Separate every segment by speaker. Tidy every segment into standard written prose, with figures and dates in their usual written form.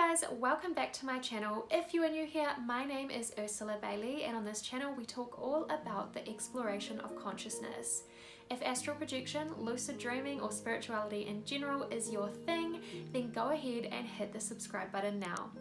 Speaker 1: guys, welcome back to my channel. If you are new here, my name is Ursula Bailey, and on this channel we talk all about the exploration of consciousness. If astral projection, lucid dreaming or spirituality in general is your thing, then go ahead and hit the subscribe button now.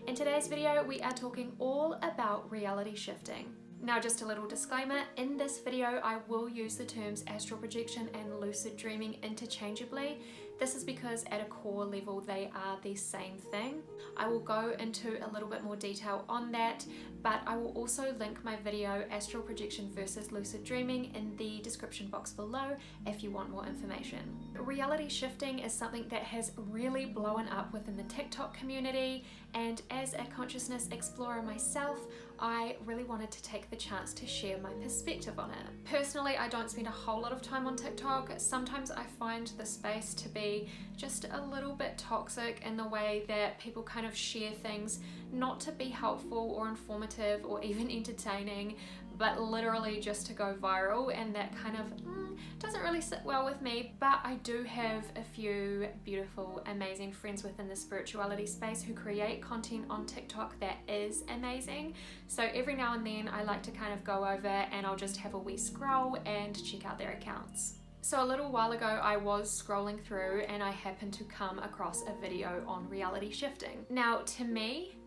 Speaker 1: In today's video we are talking all about reality shifting. Now, just a little disclaimer, in this video I will use the terms astral projection and lucid dreaming interchangeably. This is because at a core level they are the same thing. I will go into a little bit more detail on that, but I will also link my video Astral Projection versus Lucid Dreaming in the description box below if you want more information. Reality shifting is something that has really blown up within the TikTok community, and as a consciousness explorer myself, I really wanted to take the chance to share my perspective on it. Personally, I don't spend a whole lot of time on TikTok. Sometimes I find the space to be just a little bit toxic in the way that people kind of share things not to be helpful or informative or even entertaining, but literally just to go viral, and that kind of doesn't really sit well with me. But I do have a few beautiful, amazing friends within the spirituality space who create content on TikTok that is amazing. So every now and then I like to kind of go over and I'll just have a wee scroll and check out their accounts. So a little while ago I was scrolling through and I happened to come across a video on reality shifting. Now, to me,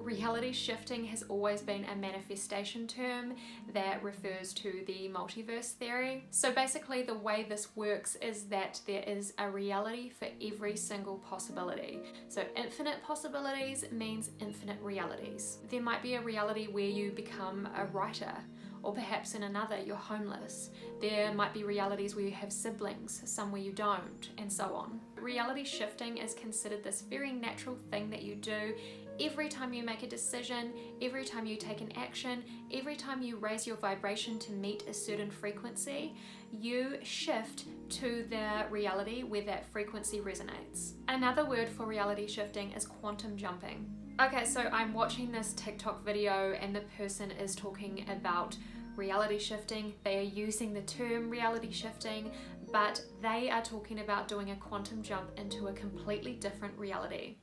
Speaker 1: reality shifting has always been a manifestation term that refers to the multiverse theory. So basically the way this works is that there is a reality for every single possibility. So infinite possibilities means infinite realities. There might be a reality where you become a writer, or perhaps in another you're homeless. There might be realities where you have siblings, some where you don't, and so on. Reality shifting is considered this very natural thing that you do every time you make a decision, every time you take an action, every time you raise your vibration to meet a certain frequency, you shift to the reality where that frequency resonates. Another word for reality shifting is quantum jumping. Okay, so I'm watching this TikTok video and the person is talking about reality shifting. They are using the term reality shifting, but they are talking about doing a quantum jump into a completely different reality.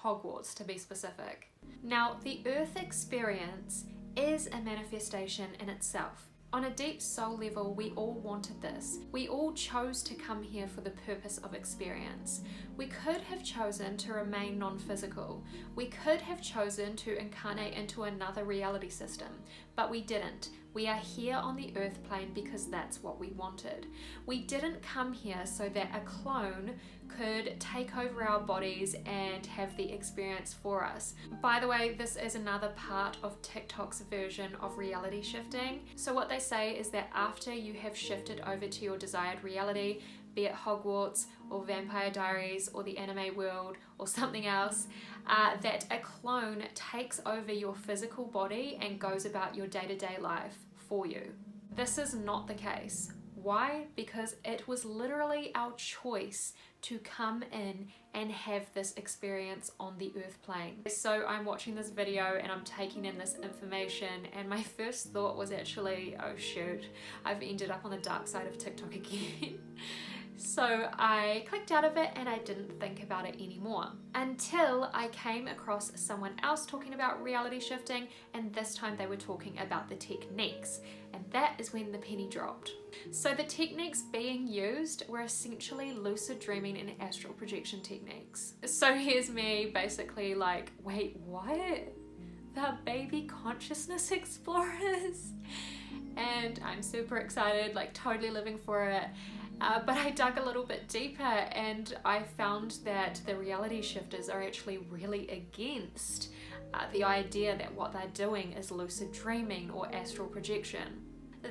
Speaker 1: Hogwarts, to be specific. Now, the Earth experience is a manifestation in itself. On a deep soul level, we all wanted this. We all chose to come here for the purpose of experience. We could have chosen to remain non-physical. We could have chosen to incarnate into another reality system, but we didn't. We are here on the earth plane because that's what we wanted. We didn't come here so that a clone could take over our bodies and have the experience for us. By the way, this is another part of TikTok's version of reality shifting. So what they say is that after you have shifted over to your desired reality, be it Hogwarts or Vampire Diaries or the anime world or something else, that a clone takes over your physical body and goes about your day-to-day life for you. This is not the case. Why? Because it was literally our choice to come in and have this experience on the earth plane. So I'm watching this video and I'm taking in this information, and my first thought was actually, oh shoot, I've ended up on the dark side of TikTok again. So I clicked out of it and I didn't think about it anymore until I came across someone else talking about reality shifting, and this time they were talking about the techniques, and that is when the penny dropped. So the techniques being used were essentially lucid dreaming and astral projection techniques. So here's me basically like, wait, what? The baby consciousness explorers? And I'm super excited, like totally living for it. But I dug a little bit deeper and I found that the reality shifters are actually really against the idea that what they're doing is lucid dreaming or astral projection.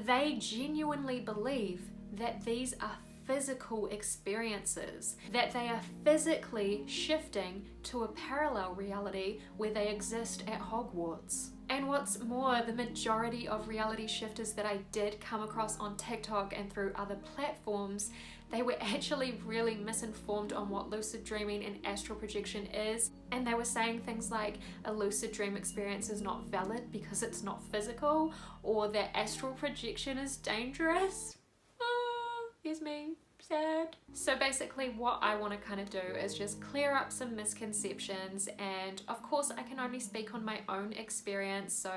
Speaker 1: They genuinely believe that these are physical experiences, that they are physically shifting to a parallel reality where they exist at Hogwarts. And what's more, the majority of reality shifters that I did come across on TikTok and through other platforms, they were actually really misinformed on what lucid dreaming and astral projection is. And they were saying things like a lucid dream experience is not valid because it's not physical, or that astral projection is dangerous. Here's me sad. So basically what I want to kind of do is just clear up some misconceptions, and of course I can only speak on my own experience, so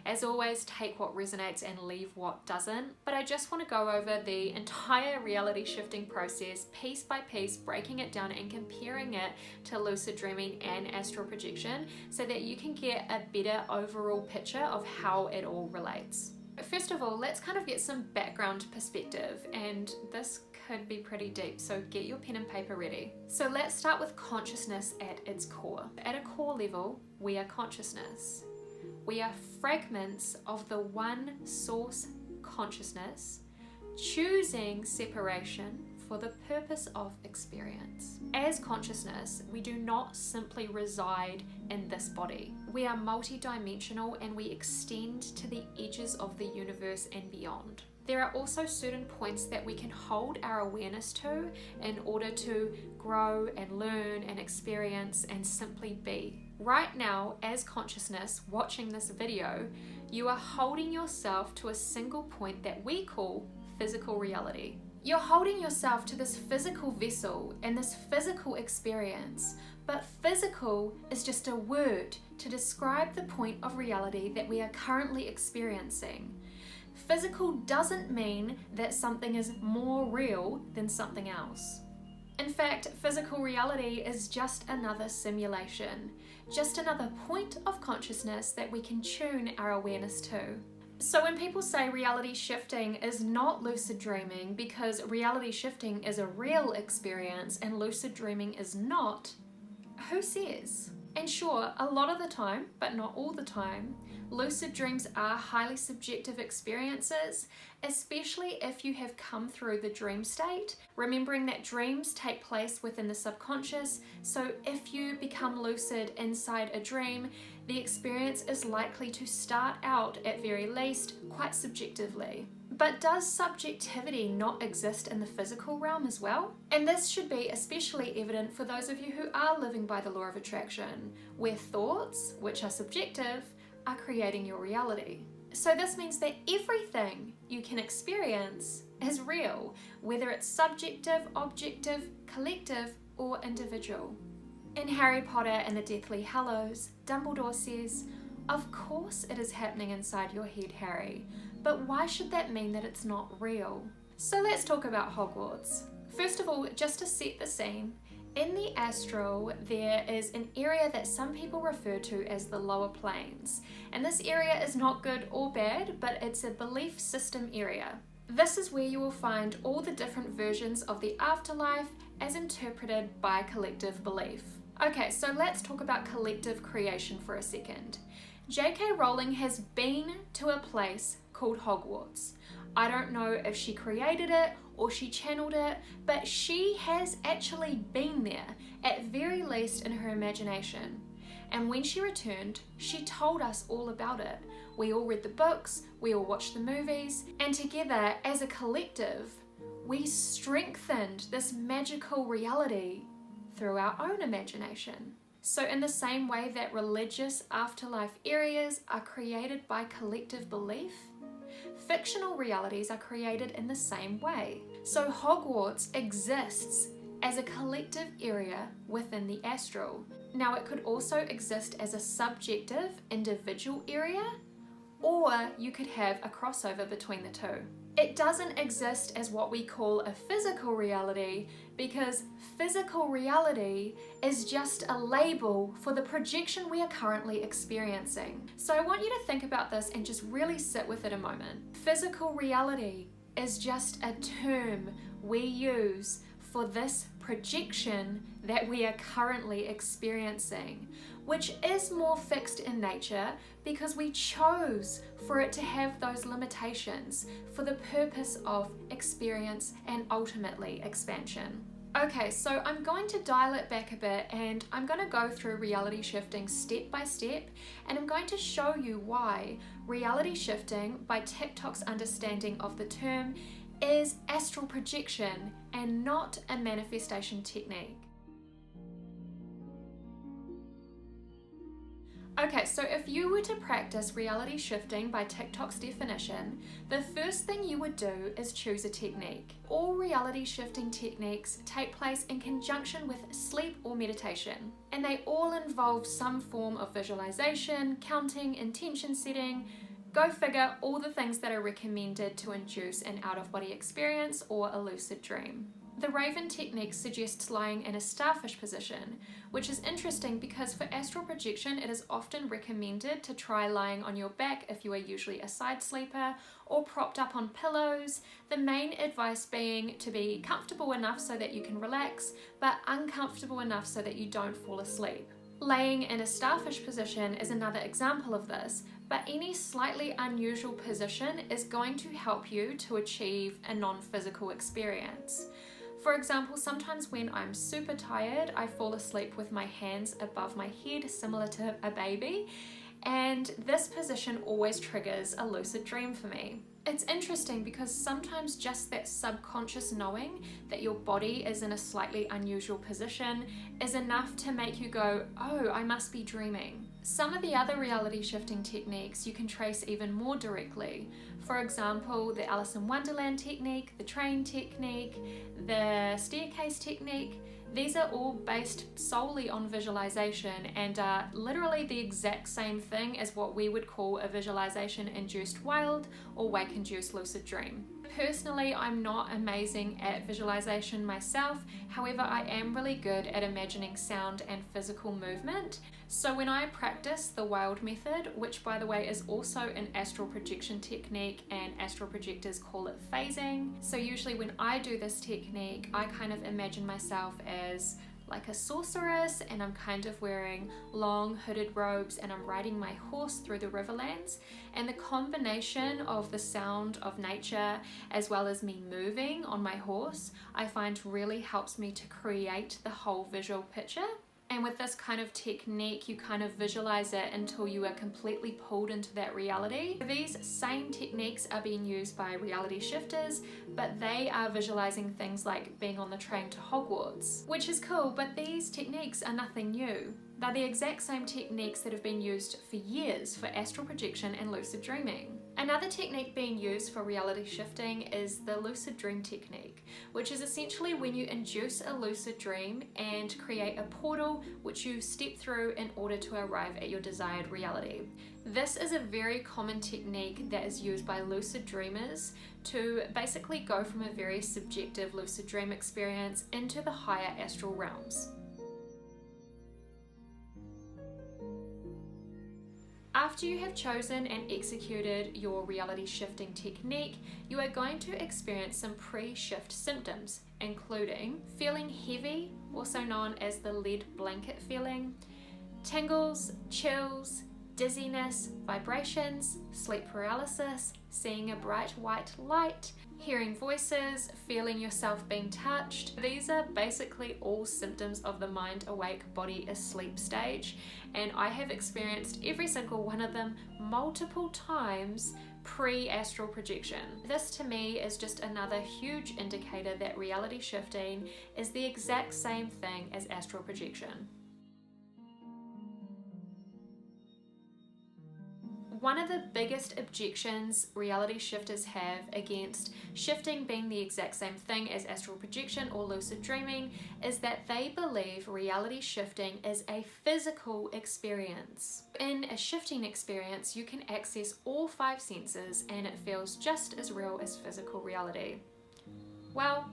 Speaker 1: as always take what resonates and leave what doesn't. But I just want to go over the entire reality shifting process piece by piece, breaking it down and comparing it to lucid dreaming and astral projection so that you can get a better overall picture of how it all relates. First of all, let's kind of get some background perspective, and this could be pretty deep, so get your pen and paper ready. So let's start with consciousness at its core. At a core level, we are consciousness. We are fragments of the one source consciousness, choosing separation for the purpose of experience. As consciousness, we do not simply reside in this body. We are multidimensional and we extend to the edges of the universe and beyond. There are also certain points that we can hold our awareness to in order to grow and learn and experience and simply be. Right now, as consciousness watching this video, you are holding yourself to a single point that we call physical reality. You're holding yourself to this physical vessel and this physical experience, but physical is just a word to describe the point of reality that we are currently experiencing. Physical doesn't mean that something is more real than something else. In fact, physical reality is just another simulation, just another point of consciousness that we can tune our awareness to. So when people say reality shifting is not lucid dreaming because reality shifting is a real experience and lucid dreaming is not, who says? And sure, a lot of the time, but not all the time, lucid dreams are highly subjective experiences, especially if you have come through the dream state, remembering that dreams take place within the subconscious, so if you become lucid inside a dream, the experience is likely to start out, at very least, quite subjectively. But does subjectivity not exist in the physical realm as well? And this should be especially evident for those of you who are living by the law of attraction, where thoughts, which are subjective, are creating your reality. So this means that everything you can experience is real, whether it's subjective, objective, collective, or individual. In Harry Potter and the Deathly Hallows, Dumbledore says, "Of course it is happening inside your head, Harry, but why should that mean that it's not real?" So let's talk about Hogwarts. First of all, just to set the scene, in the astral there is an area that some people refer to as the lower planes, and this area is not good or bad, but it's a belief system area. This is where you will find all the different versions of the afterlife as interpreted by collective belief. Okay, so let's talk about collective creation for a second. J.K. Rowling has been to a place called Hogwarts. I don't know if she created it or she channeled it, but she has actually been there, at very least in her imagination. And when she returned, she told us all about it. We all read the books, we all watched the movies, and together as a collective, we strengthened this magical reality through our own imagination. So in the same way that religious afterlife areas are created by collective belief, fictional realities are created in the same way. So Hogwarts exists as a collective area within the astral. Now it could also exist as a subjective individual area, or you could have a crossover between the two. It doesn't exist as what we call a physical reality because physical reality is just a label for the projection we are currently experiencing. So I want you to think about this and just really sit with it a moment. Physical reality is just a term we use for this projection that we are currently experiencing, which is more fixed in nature because we chose for it to have those limitations for the purpose of experience and ultimately expansion. Okay, so I'm going to dial it back a bit and I'm going to go through reality shifting step by step, and I'm going to show you why reality shifting, by TikTok's understanding of the term, is astral projection and not a manifestation technique. Okay, so if you were to practice reality shifting by TikTok's definition, the first thing you would do is choose a technique. All reality shifting techniques take place in conjunction with sleep or meditation, and they all involve some form of visualization, counting, intention setting. Go figure, all the things that are recommended to induce an out-of-body experience or a lucid dream. The Raven technique suggests lying in a starfish position, which is interesting because for astral projection it is often recommended to try lying on your back if you are usually a side sleeper, or propped up on pillows, the main advice being to be comfortable enough so that you can relax, but uncomfortable enough so that you don't fall asleep. Laying in a starfish position is another example of this, but any slightly unusual position is going to help you to achieve a non-physical experience. For example, sometimes when I'm super tired, I fall asleep with my hands above my head, similar to a baby, and this position always triggers a lucid dream for me. It's interesting because sometimes just that subconscious knowing that your body is in a slightly unusual position is enough to make you go, oh, I must be dreaming. Some of the other reality shifting techniques you can trace even more directly. For example, the Alice in Wonderland technique, the train technique, the staircase technique. These are all based solely on visualization and are literally the exact same thing as what we would call a visualization-induced wild or wake-induced lucid dream. Personally, I'm not amazing at visualization myself, however I am really good at imagining sound and physical movement. So when I practice the wild method, which by the way is also an astral projection technique and astral projectors call it phasing, so usually when I do this technique I kind of imagine myself as like a sorceress and I'm kind of wearing long hooded robes and I'm riding my horse through the riverlands, and the combination of the sound of nature as well as me moving on my horse I find really helps me to create the whole visual picture. And with this kind of technique, you kind of visualize it until you are completely pulled into that reality. These same techniques are being used by reality shifters, but they are visualizing things like being on the train to Hogwarts, which is cool, but these techniques are nothing new. They're the exact same techniques that have been used for years for astral projection and lucid dreaming. Another technique being used for reality shifting is the lucid dream technique, which is essentially when you induce a lucid dream and create a portal which you step through in order to arrive at your desired reality. This is a very common technique that is used by lucid dreamers to basically go from a very subjective lucid dream experience into the higher astral realms. After you have chosen and executed your reality shifting technique, you are going to experience some pre-shift symptoms, including feeling heavy, also known as the lead blanket feeling, tingles, chills, dizziness, vibrations, sleep paralysis, seeing a bright white light, hearing voices, feeling yourself being touched. These are basically all symptoms of the mind awake, body asleep stage, and I have experienced every single one of them multiple times pre-astral projection. This to me is just another huge indicator that reality shifting is the exact same thing as astral projection. One of the biggest objections reality shifters have against shifting being the exact same thing as astral projection or lucid dreaming is that they believe reality shifting is a physical experience. In a shifting experience, you can access all 5 senses and it feels just as real as physical reality. Well,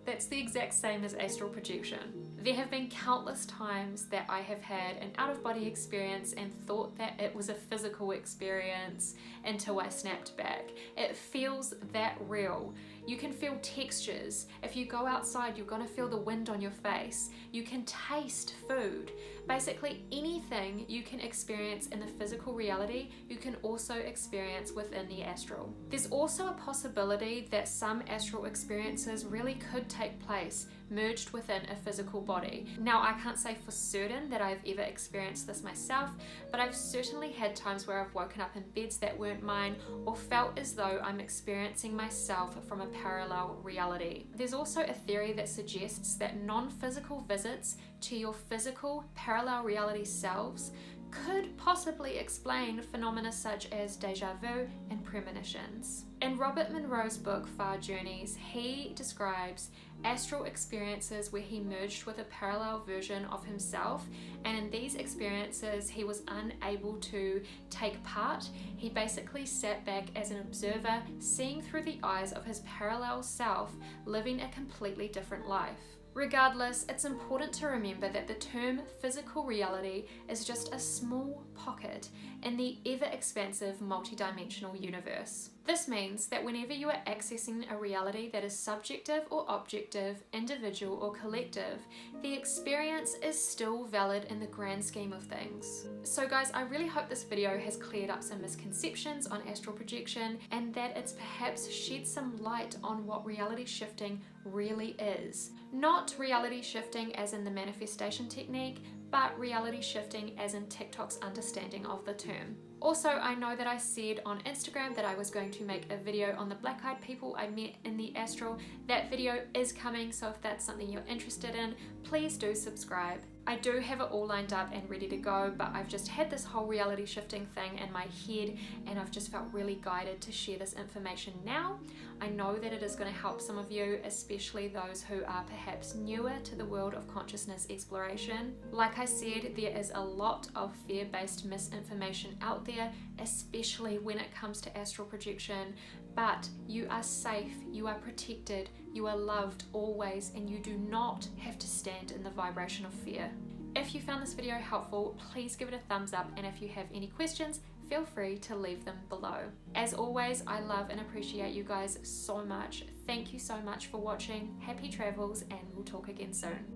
Speaker 1: that's the exact same as astral projection. There have been countless times that I have had an out-of-body experience and thought that it was a physical experience until I snapped back. It feels that real. You can feel textures. If you go outside, you're gonna feel the wind on your face. You can taste food. Basically anything you can experience in the physical reality, you can also experience within the astral. There's also a possibility that some astral experiences really could take place merged within a physical body. Now, I can't say for certain that I've ever experienced this myself, but I've certainly had times where I've woken up in beds that weren't mine or felt as though I'm experiencing myself from a parallel reality. There's also a theory that suggests that non-physical visits to your physical parallel reality selves could possibly explain phenomena such as deja vu and premonitions. In Robert Monroe's book Far Journeys, he describes astral experiences where he merged with a parallel version of himself, and in these experiences he was unable to take part. He basically sat back as an observer, seeing through the eyes of his parallel self, living a completely different life. Regardless, it's important to remember that the term physical reality is just a small pocket in the ever-expansive multidimensional universe. This means that whenever you are accessing a reality that is subjective or objective, individual or collective, the experience is still valid in the grand scheme of things. So guys, I really hope this video has cleared up some misconceptions on astral projection, and that it's perhaps shed some light on what reality shifting really is. Not reality shifting as in the manifestation technique, but reality shifting as in TikTok's understanding of the term. Also, I know that I said on Instagram that I was going to make a video on the black-eyed people I met in the astral. That video is coming, so if that's something you're interested in, please do subscribe. I do have it all lined up and ready to go, but I've just had this whole reality shifting thing in my head, and I've just felt really guided to share this information now. I know that it is going to help some of you, especially those who are perhaps newer to the world of consciousness exploration. Like I said, there is a lot of fear-based misinformation out there, especially when it comes to astral projection, but you are safe, you are protected, you are loved always, and you do not have to stand in the vibration of fear. If you found this video helpful, please give it a thumbs up, and if you have any questions, feel free to leave them below. As always, I love and appreciate you guys so much. Thank you so much for watching. Happy travels, and we'll talk again soon.